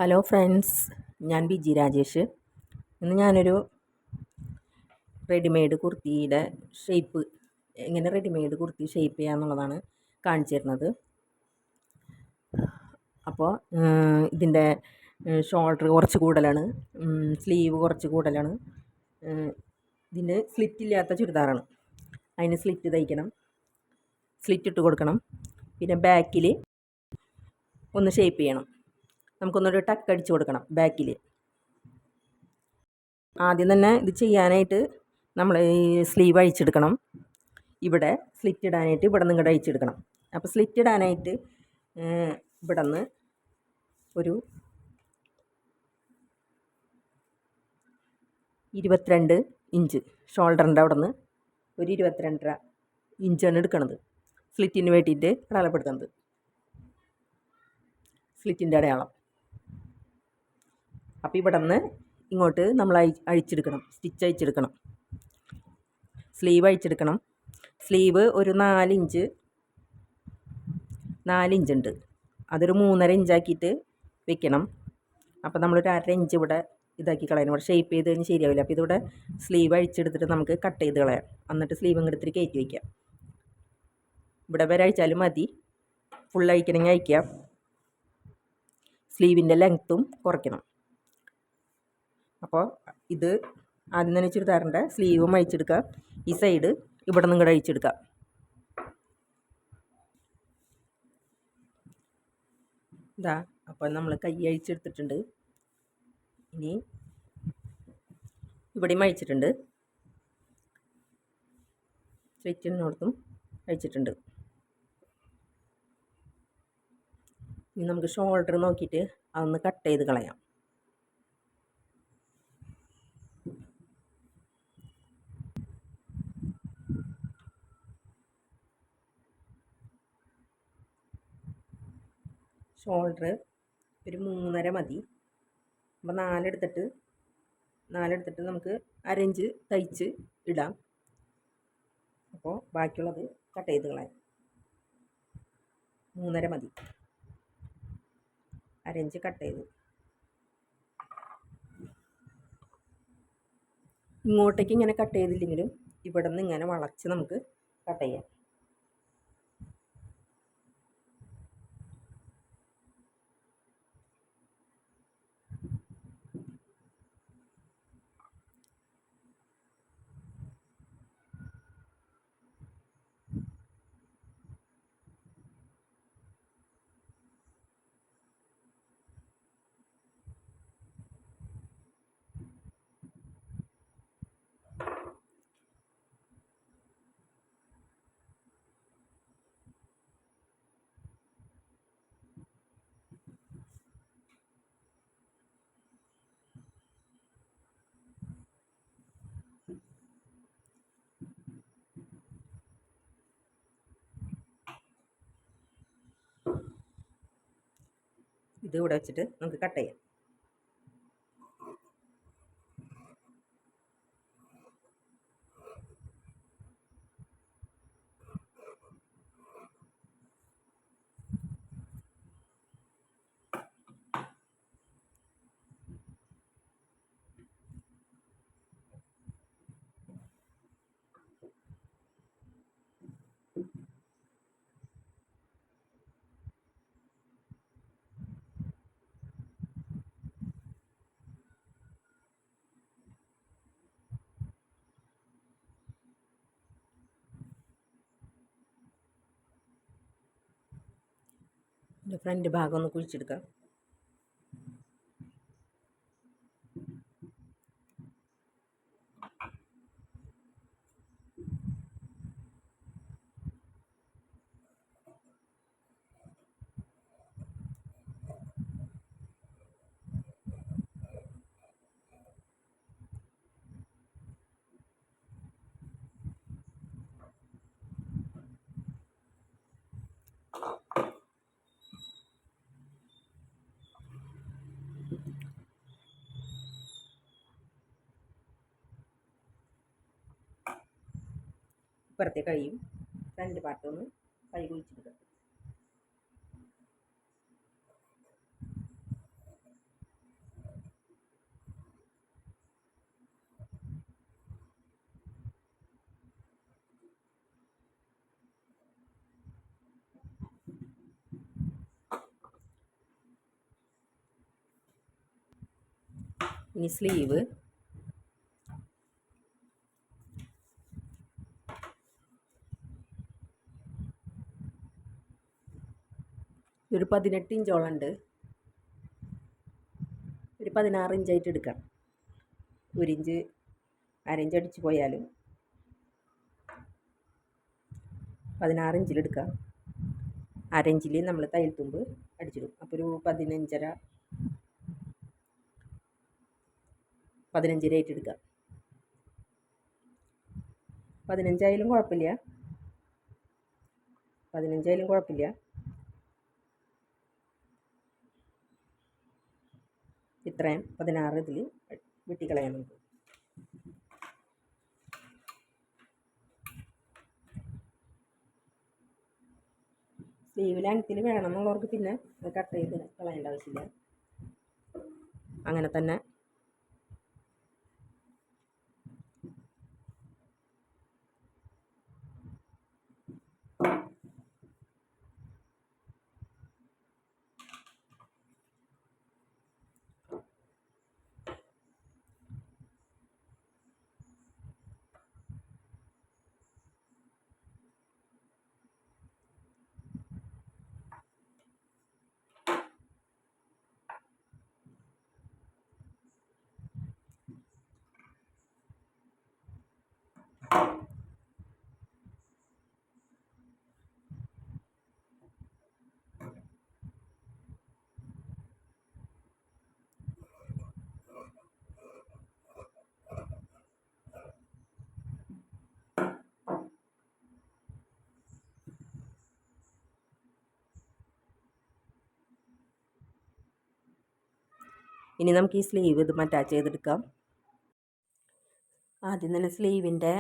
Hello friends, ഞാൻ ബിജി രാജേഷ്. ഇന്ന് ഞാനൊരു റെഡിമെയ്ഡ് കുർത്തിയുടെ ഷേപ്പ് എങ്ങനെ റെഡിമെയ്ഡ് കുർത്തി ഷേപ്പ് ചെയ്യാമെന്നുള്ളതാണ് കാണിച്ചു തരുന്നത്. അപ്പോൾ ഇതിൻ്റെ ഷോൾഡർ കുറച്ച് കൂടുതലാണ്, സ്ലീവ് കുറച്ച് കൂടുതലാണ്. ഇതിന് സ്ലിറ്റ് ഇല്ലാത്ത ചുരിദാറാണ്. അതിന് സ്ലിറ്റ് തയ്ക്കണം, സ്ലിറ്റ് ഇട്ട് കൊടുക്കണം. പിന്നെ ബാക്കിൽ ഒന്ന് ഷേപ്പ് ചെയ്യണം. നമുക്കൊന്നൊരു ടക്ക് അടിച്ച് കൊടുക്കണം ബാക്കിൽ. ആദ്യം തന്നെ ഇത് ചെയ്യാനായിട്ട് നമ്മൾ ഈ സ്ലീവ് അഴിച്ചെടുക്കണം. ഇവിടെ സ്ലിറ്റ് ഇടാനായിട്ട് ഇവിടെ നിന്ന് ഇങ്ങോട്ട് അഴിച്ചെടുക്കണം. അപ്പോൾ സ്ലിറ്റ് ഇടാനായിട്ട് ഇവിടെ നിന്ന് ഒരു 22 ഇഞ്ച് ഷോൾഡറിൻ്റെ അവിടെ നിന്ന് ഒരു 22.5 ഇഞ്ചാണ് എടുക്കണത്. സ്ലിറ്റിന് വേണ്ടിയിട്ട് അടയാളപ്പെടുത്തുന്നത്, സ്ലിറ്റിൻ്റെ അടയാളം. അപ്പോൾ ഇവിടെ നിന്ന് ഇങ്ങോട്ട് നമ്മൾ അഴിച്ചെടുക്കണം, സ്റ്റിച്ച് അഴിച്ചെടുക്കണം, സ്ലീവ് അഴിച്ചെടുക്കണം. സ്ലീവ് ഒരു 4 ഇഞ്ച് ഉണ്ട്, അതൊരു 3.5 ഇഞ്ചാക്കിയിട്ട് വെക്കണം. അപ്പോൾ നമ്മളൊരു 1/2 ഇഞ്ച് ഇവിടെ ഇതാക്കി കളയണം. ഇവിടെ ഷേപ്പ് ചെയ്ത് കഴിഞ്ഞ് ശരിയാവില്ല. അപ്പോൾ ഇതിവിടെ സ്ലീവ് അഴിച്ചെടുത്തിട്ട് നമുക്ക് കട്ട് ചെയ്ത് കളയാം. എന്നിട്ട് സ്ലീവ് ഇങ്ങോട്ട് കയറ്റി വയ്ക്കാം. ഇവിടെ വരെ അഴിച്ചാലും മതി, ഫുൾ അഴിക്കണമെങ്കിൽ അഴിക്കാം. സ്ലീവിൻ്റെ ലെങ്ത്തും കുറയ്ക്കണം. അപ്പോൾ ഇത് ആദ്യം തന്നെ ചുരിദാറിൻ്റെ സ്ലീവും അഴിച്ചെടുക്കുക. ഈ സൈഡ് ഇവിടെ നിന്ന് ഇങ്ങോട്ട് അഴിച്ചെടുക്കുക. ഇതാ, അപ്പോൾ നമ്മൾ കൈ അഴിച്ചെടുത്തിട്ടുണ്ട്. ഇനി ഇവിടെയും അഴിച്ചിട്ടുണ്ട്, സ്ലിറ്റിനോടത്തും അഴിച്ചിട്ടുണ്ട്. ഇനി നമുക്ക് ഷോൾഡർ നോക്കിയിട്ട് അതൊന്ന് കട്ട് ചെയ്ത് കളയാം. ഷോൾഡർ ഒരു 3.5 മതി. അപ്പോൾ 4 എടുത്തിട്ട് നമുക്ക് 1/2 ഇഞ്ച് തയ്ച്ച് ഇടാം. അപ്പോൾ ബാക്കിയുള്ളത് കട്ട് ചെയ്ത് കളയാം. 3.5 മതി, 1/2 ഇഞ്ച് കട്ട് ചെയ്ത്. ഇങ്ങോട്ടേക്ക് ഇങ്ങനെ കട്ട് ചെയ്തില്ലെങ്കിലും ഇവിടെ നിന്ന് ഇങ്ങനെ വളച്ച് നമുക്ക് കട്ട് ചെയ്യാം. ഇത് ഇവിടെ വെച്ചിട്ട് നമുക്ക് കട്ട് ചെയ്യാം. ഫ്രണ്ട് ഭാഗം ഒന്ന് കുഴിച്ചെടുക്കാം. ഇപ്പുറത്തെ കൈയും ഫ്രണ്ട് പാർട്ടൊന്ന് കൈ കുഴിച്ചെടുക്കുക. ഇനി സ്ലീവ് ഒരു 18 ഇഞ്ചോളം ഉണ്ട്. ഒരു 16 ഇഞ്ചായിട്ട് എടുക്കാം. 1 ഇഞ്ച് അരയിഞ്ച് അടിച്ച് പോയാലും 16 ഇഞ്ചിലെടുക്കാം. അരയിഞ്ചിൽ നമ്മൾ തയ്യൽ തുമ്പ് അടിച്ചിടും. അപ്പോൾ ഒരു 15.5 ആയിട്ട് എടുക്കാം. 15 ആയാലും കുഴപ്പമില്ല. ഇത്രയും 16 ഇതിൽ വെട്ടിക്കളയാം നമുക്ക്. സ്ലീവ് ലെങ്ത്തിൽ വേണമെന്നുള്ളവർക്ക് പിന്നെ കട്ട് ചെയ്ത് കളയേണ്ട ആവശ്യമില്ല. അങ്ങനെ തന്നെ ഇനി നമുക്ക് ഈ സ്ലീവ് ഇത് അറ്റാച്ച് ചെയ്തെടുക്കാം. ആദ്യം തന്നെ സ്ലീവിൻ്റെ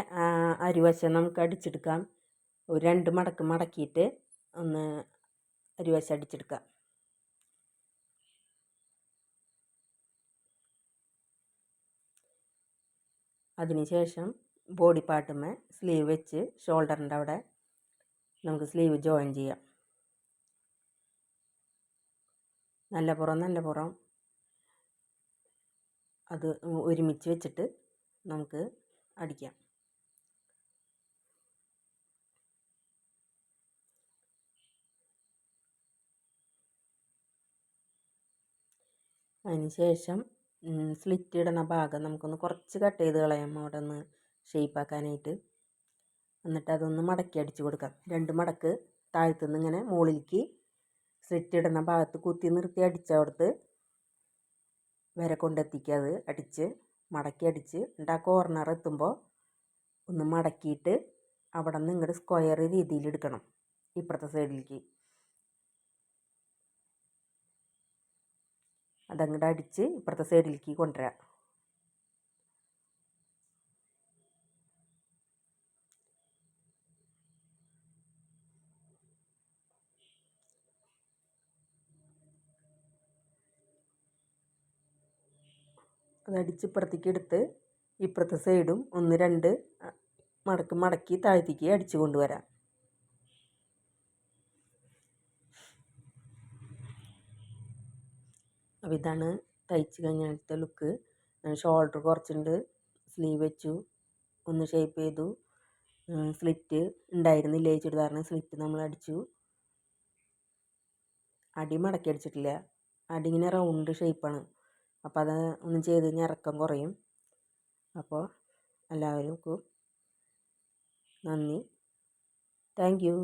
അരിവശം നമുക്ക് അടിച്ചെടുക്കാം. ഒരു 2 മടക്ക് മടക്കിയിട്ട് ഒന്ന് അരിവശം അടിച്ചെടുക്കാം. അതിനുശേഷം ബോഡി പാർട്ടുമേ സ്ലീവ് വെച്ച് ഷോൾഡറിൻ്റെ അവിടെ നമുക്ക് സ്ലീവ് ജോയിൻ ചെയ്യാം. നല്ല പുറം അത് ഒരുമിച്ച് വെച്ചിട്ട് നമുക്ക് അടിക്കാം. അതിന് ശേഷം സ്ലിറ്റ് ഇടുന്ന ഭാഗം നമുക്കൊന്ന് കുറച്ച് കട്ട് ചെയ്ത് കളയാം, അവിടെ ഒന്ന് ഷേപ്പാക്കാനായിട്ട്. എന്നിട്ട് അതൊന്ന് മടക്കി അടിച്ച് കൊടുക്കാം. 2 മടക്ക് താഴത്തുനിന്ന് ഇങ്ങനെ മുകളിലേക്ക് സ്ലിറ്റ് ഇടുന്ന ഭാഗത്ത് കുത്തി നിർത്തി അടിച്ചവിടുത്ത് വരെ കൊണ്ടെത്തിക്കുക. അത് അടിച്ച് മടക്കി അടിച്ച് എന്നിട്ട് ആ കോർണർ എത്തുമ്പോൾ ഒന്ന് മടക്കിയിട്ട് അവിടെ നിന്ന് ഇങ്ങോട്ട് സ്ക്വയർ രീതിയിൽ എടുക്കണം. ഇപ്പുറത്തെ സൈഡിലേക്ക് അതങ്ങോട്ട് അടിച്ച് ഇപ്പുറത്തെ സൈഡിലേക്ക് കൊണ്ടുവരാം. അതടിച്ച് ഇപ്പുറത്തേക്ക് എടുത്ത് ഇപ്പുറത്തെ സൈഡും 1-2 മടക്ക് മടക്കി താഴത്തേക്ക് അടിച്ചു കൊണ്ടുവരാം. അപ്പോൾ ഇതാണ് തയ്ച്ച് കഴിഞ്ഞാലത്തെ ലുക്ക്. ഷോൾഡർ കുറച്ചുണ്ട്, സ്ലീവ് വെച്ചു, ഒന്ന് ഷേപ്പ് ചെയ്തു. സ്ലിറ്റ് ഉണ്ടായിരുന്നില്ല ഈ ചുരിദാറിന്, സ്ലിറ്റ് നമ്മൾ അടിച്ചു. അടി മടക്കി അടിച്ചിട്ടില്ല, അടി ഇങ്ങനെ റൗണ്ട് ഷേപ്പാണ്. അപ്പോൾ അത് ഒന്നും ചെയ്ത് കഴിഞ്ഞാൽ ഇറക്കം കുറയും. അപ്പോൾ എല്ലാവർക്കും നന്ദി. Thank you.